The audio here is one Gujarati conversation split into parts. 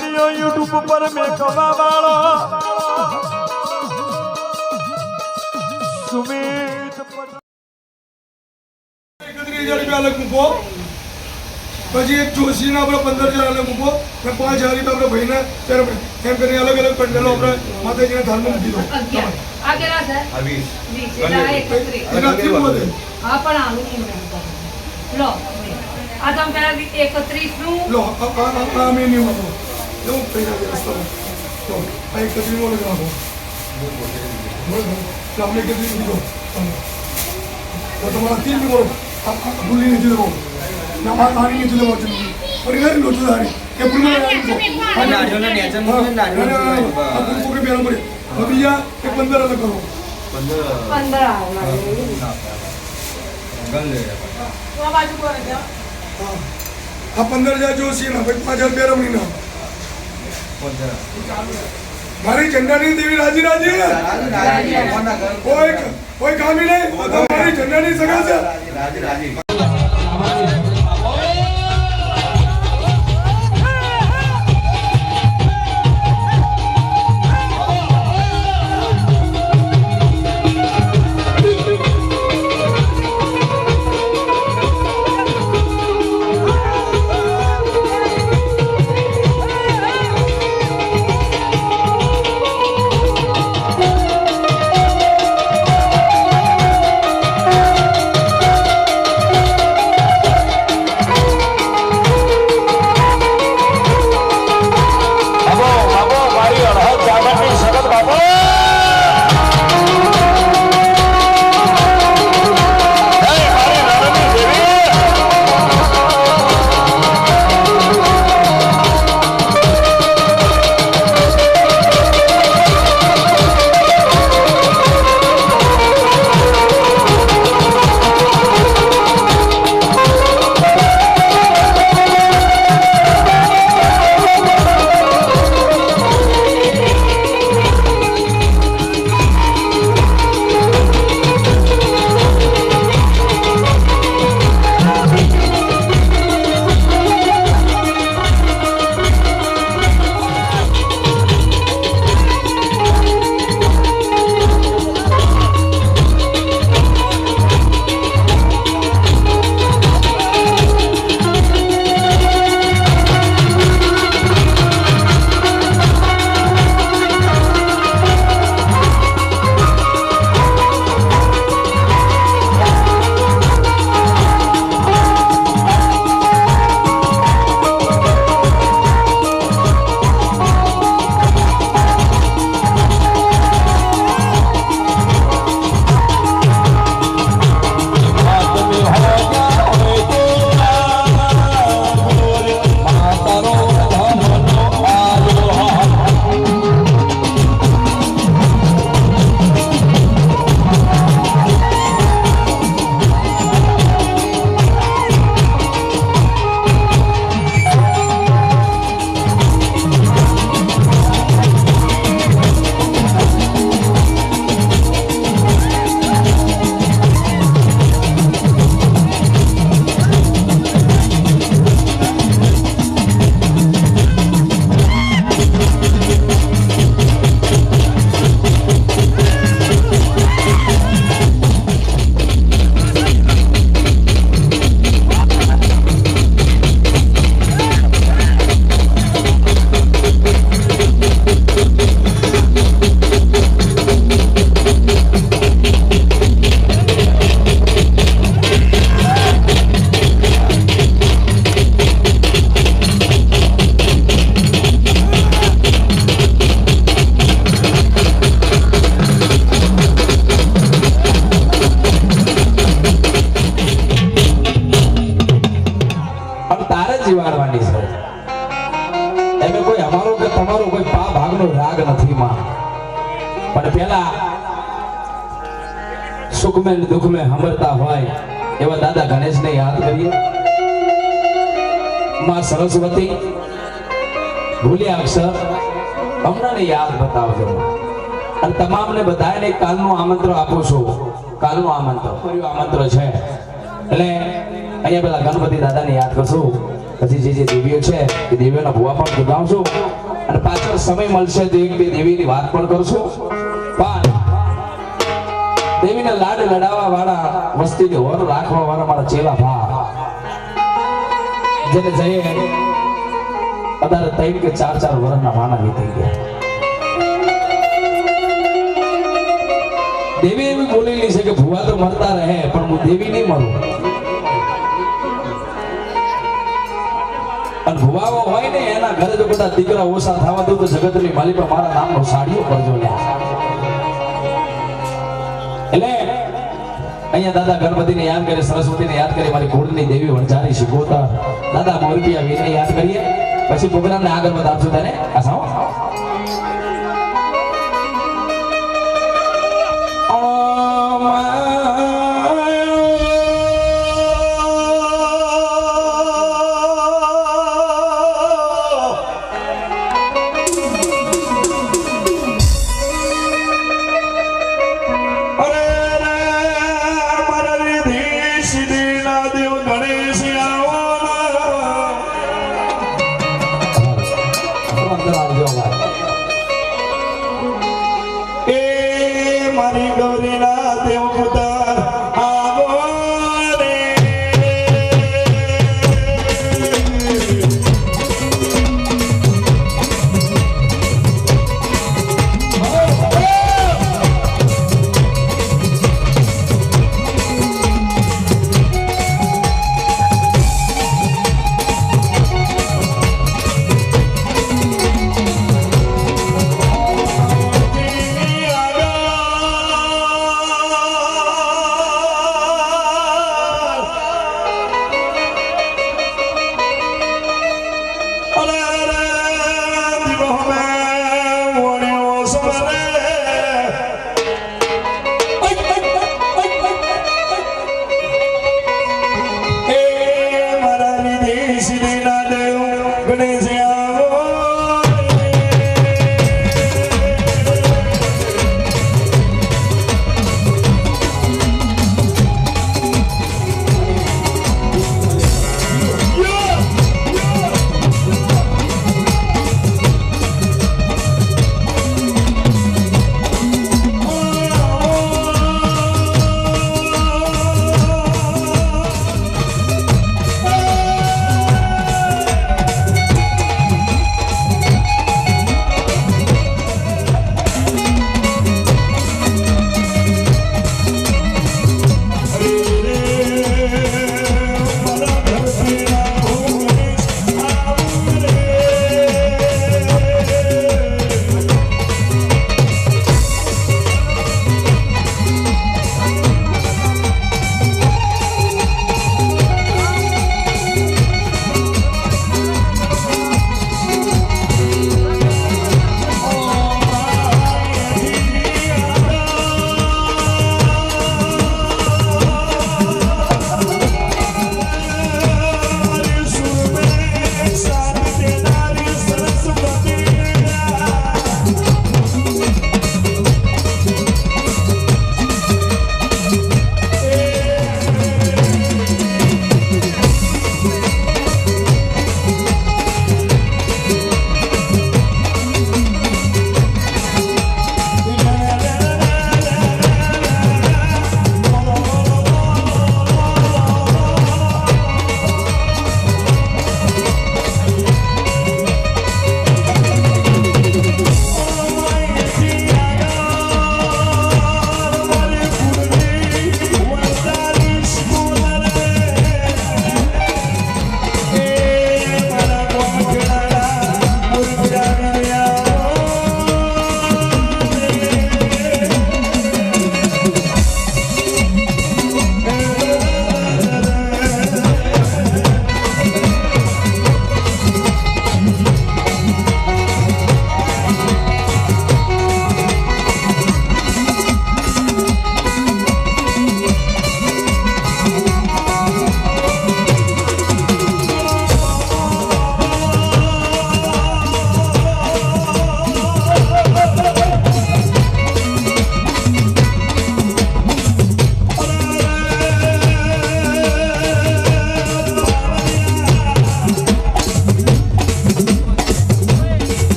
વિડિયો YouTube પર મેકવા વાળો સુમિત 31,000 રૂપિયા અલગ મૂકો, પછી એક જોશીના આપણે 15,000 અલગ મૂકો અને 5,000 રૂપિયા આપણે ભાઈને ત્યારે એમ કરીને અલગ અલગ બંડલો આપણે માતાજીના થાળમાં મૂકી દો. આ કેટલા છે? 20. હા પણ આનું નહીં લો આ તમે પેલા 31 નું લો આ મેં નહીં વાપરો લો પૈસા દે રસ્તામાં લો આ 31 નો લગાવો લો આપણે 31 દીધો તો તમારા 3 બી બોલો ભૂલી નથી દેવો ના આની નથી દેવો ફરી ઘરે લોચો ધારી કે ભૂલી આ નાળિયેરનો નેચર મૂકે નાળિયેર આ કોકે બેન પડે બીજા એક 15 અલગ કરો 15 આવે ગલ લે તો બાજુ પર જાઓ આ 15,000 જોશી ના ભાઈ 5,000 બેરમણી ના 15 મારી ઝંડાની દેવી રાજી રાજી કોઈ કામી નહીં મારી ઝંડાની સગા છે રાજી सुख में दुख में हमरता होय एवा दादा गणेश ने याद करिए। मां सरस्वती भूलिया अक्षर हमना ने याद बतावजो और तमाम ने बताए ने कालनु आमंत्रण आपो छो। कालनु आमंत्रण छे એટલે અહીંયા પેલા ગણપતિ દાદા ને યાદ કરશું। પછી જે દેવીઓ છે એ દેવીઓના ભુવા પણ ગોઠવશું અને પાછળ સમય મળશે તો એક બે દેવીની વાત પણ કરશું. પણ દેવીને લાડ લડાવવા વાળા વસ્તીને ઓર રાખવા વાળા મારા ચેલા ભા જેને જઈએ અત્યારે 3 કે 4 વર્ષના વાના વીતી ગયા. દેવી એવી બોલેલી છે કે ભુવા તો મરતા રહે પણ હું દેવી નહીં મરું. અને ભુવાઓ હોય ને એના ઘરે જો બધા દીકરા ઓછા થવા દઉં તો જગતની માલિકા મારા નામનો સાડીઓ કરજો લે. એટલે અહીંયા દાદા ગણપતિને યાદ કરે, સરસ્વતીને યાદ કરે, મારી કુળની દેવી વણઝારી શિકોતર દાદા મોરપિયા વીરને યાદ કરીએ પછી પ્રોગ્રામને આગળ વધારશું. તને આસાઓ મારી ગૌરીના દેવ પુત્ર આવો રે.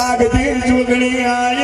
કાગજી જોગણી આઈ